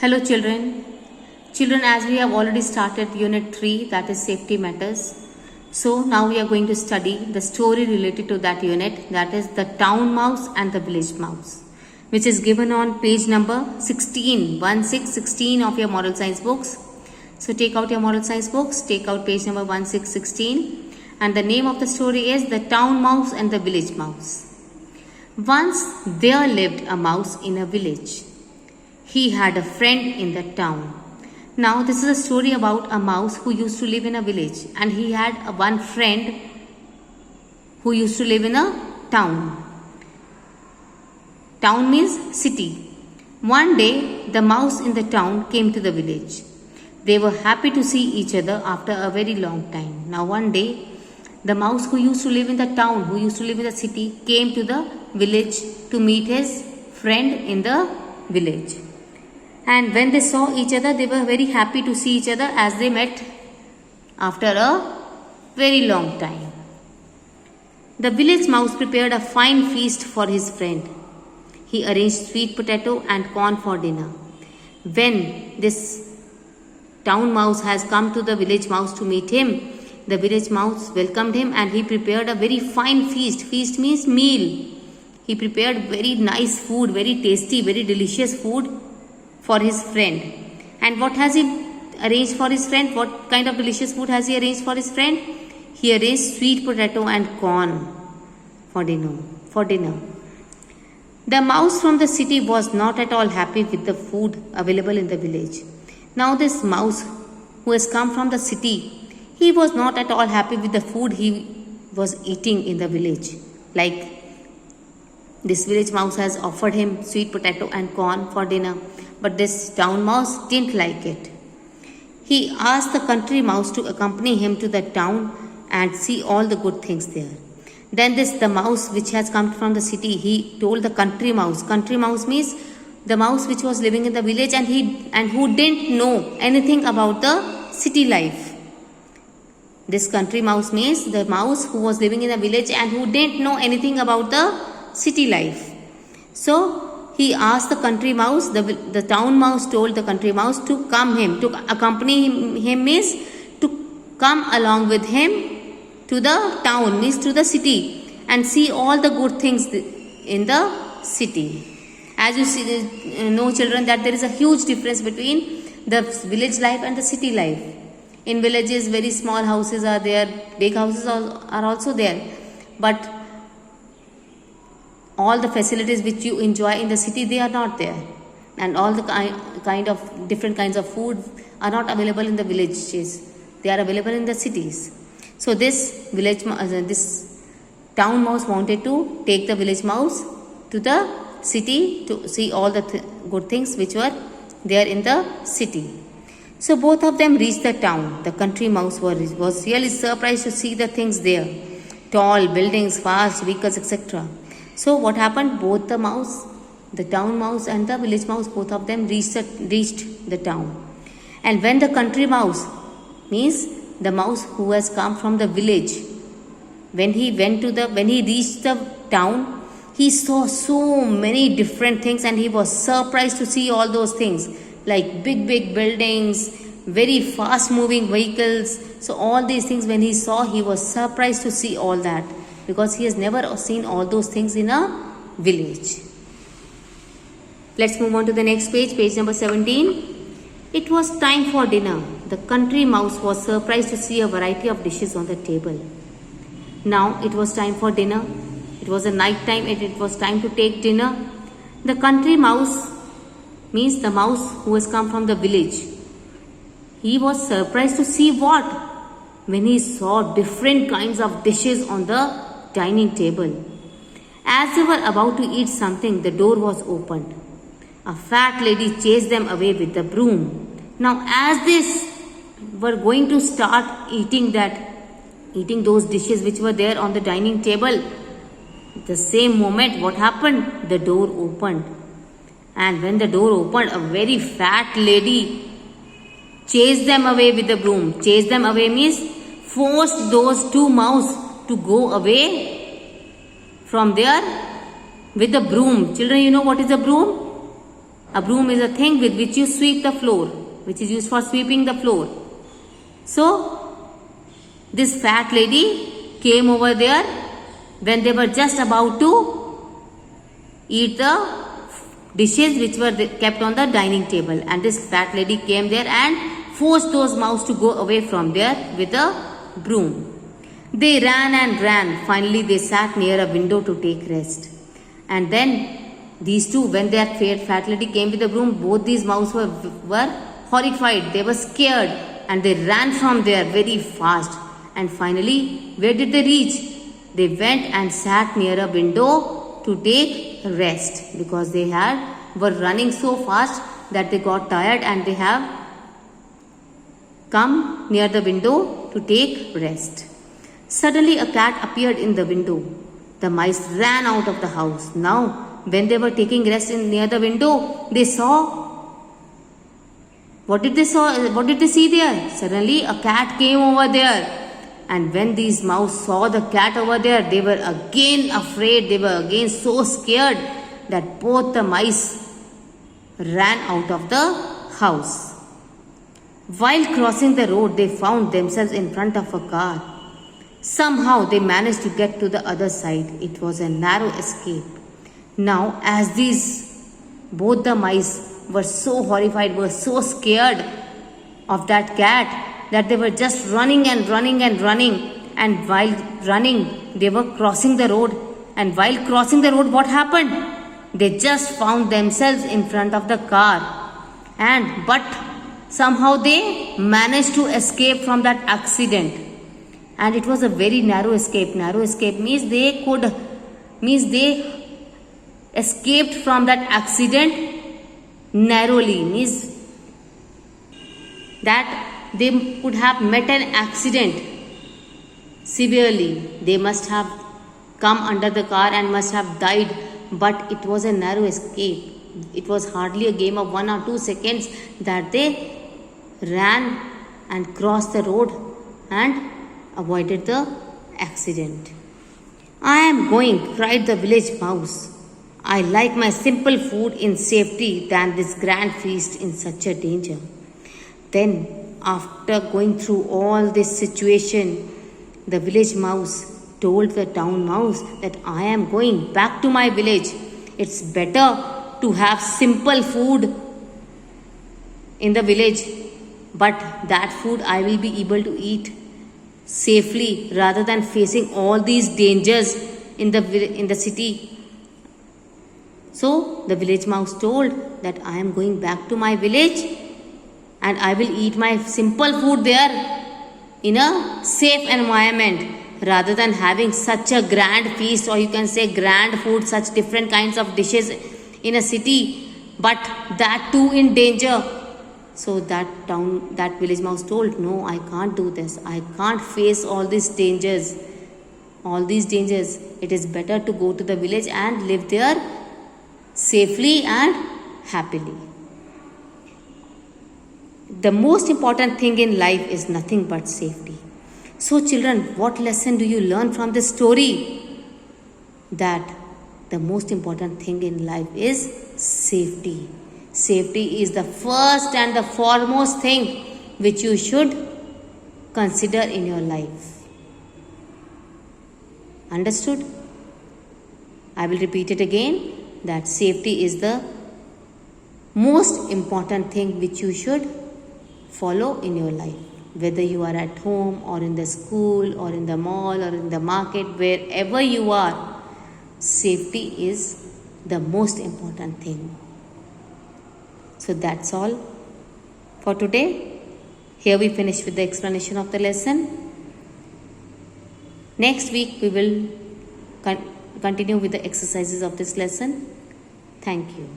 Hello children. Children, as we have already started unit 3, that is safety matters. So now we are going to study the story related to that unit, that is the town mouse and the village mouse, which is given on page number 16 of your moral science books. So take out your moral science books, take out page number 16, and the name of the story is the town mouse and the village mouse. Once there lived a mouse in a village. He had a friend in the town. Now this is a story about a mouse who used to live in a village, and he had one friend who used to live in a town. Town means city. One day the mouse in the town came to the village. They were happy to see each other after a very long time. Now one day the mouse who used to live in the town, who used to live in the city, came to the village to meet his friend in the village. And when they saw each other, they were very happy to see each other as they met after a very long time. The village mouse prepared a fine feast for his friend. He arranged sweet potato and corn for dinner. When this town mouse has come to the village mouse to meet him, the village mouse welcomed him and he prepared a very fine feast. Feast means meal. He prepared very nice food, very tasty, very delicious food for his friend. And what has he arranged for his friend? What kind of delicious food has he arranged for his friend? He arranged sweet potato and corn for dinner. The mouse from the city was not at all happy with the food available in the village. Now this mouse who has come from the city, he was not at all happy with the food he was eating in the village. Like this village mouse has offered him sweet potato and corn for dinner, but this town mouse didn't like it. He asked the country mouse to accompany him to the town and see all the good things there. Then the mouse which has come from the city, he told the country mouse. Country mouse means the mouse which was living in the village and who didn't know anything about the city life. This country mouse means the mouse who was living in the village and who didn't know anything about the city life. So he asked the country mouse, the town mouse told the country mouse to accompany him means to come along with him to the town, means to the city, and see all the good things in the city. As you see, know children, that there is a huge difference between the village life and the city life. In villages, very small houses are there, big houses are also there, but all the facilities which you enjoy in the city, they are not there, and all the kind of different kinds of food are not available in the villages. They are available in the cities. So this town mouse wanted to take the village mouse to the city to see all the good things which were there in the city. So both of them reached the town. The country mouse was really surprised to see the things there, tall buildings, fast vehicles, etc. So what happened? Both the mouse, the town mouse and the village mouse, both of them reached the town. And when the country mouse, means the mouse who has come from the village, when he reached the town, he saw so many different things and he was surprised to see all those things, like big buildings, very fast moving vehicles. So all these things when he saw, he was surprised to see all that, because he has never seen all those things in a village. Let's move on to the next page, page number 17. It was time for dinner. The country mouse was surprised to see a variety of dishes on the table. Now it was time for dinner. It was a night time and it was time to take dinner. The country mouse means the mouse who has come from the village. He was surprised to see what? When he saw different kinds of dishes on the dining table. As they were about to eat something, the door was opened. A fat lady chased them away with the broom. Now as they were going to start eating those dishes which were there on the dining table, the same moment what happened? The door opened. And when the door opened, a very fat lady chased them away with the broom. Chased them away means forced those two mouse to go away from there with the broom. Children, you know what is a broom? A broom is a thing with which you sweep the floor, which is used for sweeping the floor. So, this fat lady came over there when they were just about to eat the dishes which were kept on the dining table. And this fat lady came there and forced those mouse to go away from there with a broom. They ran and ran. Finally, they sat near a window to take rest. And then these two, when their fat lady came with the broom, both these mouse were horrified. They were scared and they ran from there very fast. And finally, where did they reach? They went and sat near a window to take rest, because they were running so fast that they got tired, and they have come near the window to take rest. Suddenly a cat appeared in the window. The mice ran out of the house. Now, when they were taking rest near the window, they saw. What did they see there? Suddenly a cat came over there. And when these mouse saw the cat over there, they were again afraid. They were again so scared that both the mice ran out of the house. While crossing the road, they found themselves in front of a car. Somehow they managed to get to the other side. It was a narrow escape. Now, as both the mice were so horrified, were so scared of that cat, that they were just running and running and running. And while running, they were crossing the road. And while crossing the road, what happened? They just found themselves in front of the car. But somehow they managed to escape from that accident. And it was a very narrow escape. Narrow escape means they escaped from that accident narrowly. Means that they could have met an accident severely. They must have come under the car and must have died. But it was a narrow escape. It was hardly a game of 1 or 2 seconds that they ran and crossed the road and avoided the accident. "I am going," cried the village mouse. "I like my simple food in safety than this grand feast in such a danger." Then, after going through all this situation, the village mouse told the town mouse that, "I am going back to my village. It's better to have simple food in the village, but that food I will be able to eat safely rather than facing all these dangers in the city." So the village mouse told that, "I am going back to my village and I will eat my simple food there in a safe environment rather than having such a grand feast, or you can say grand food, such different kinds of dishes in a city, but that too in danger." So that village mouse told, "No, I can't do this. I can't face all these dangers. It is better to go to the village and live there safely and happily." The most important thing in life is nothing but safety. So children, what lesson do you learn from this story? That the most important thing in life is safety. Safety is the first and the foremost thing which you should consider in your life. Understood? I will repeat it again, that safety is the most important thing which you should follow in your life. Whether you are at home or in the school or in the mall or in the market, wherever you are, safety is the most important thing. So that's all for today. Here we finish with the explanation of the lesson. Next week we will continue with the exercises of this lesson. Thank you.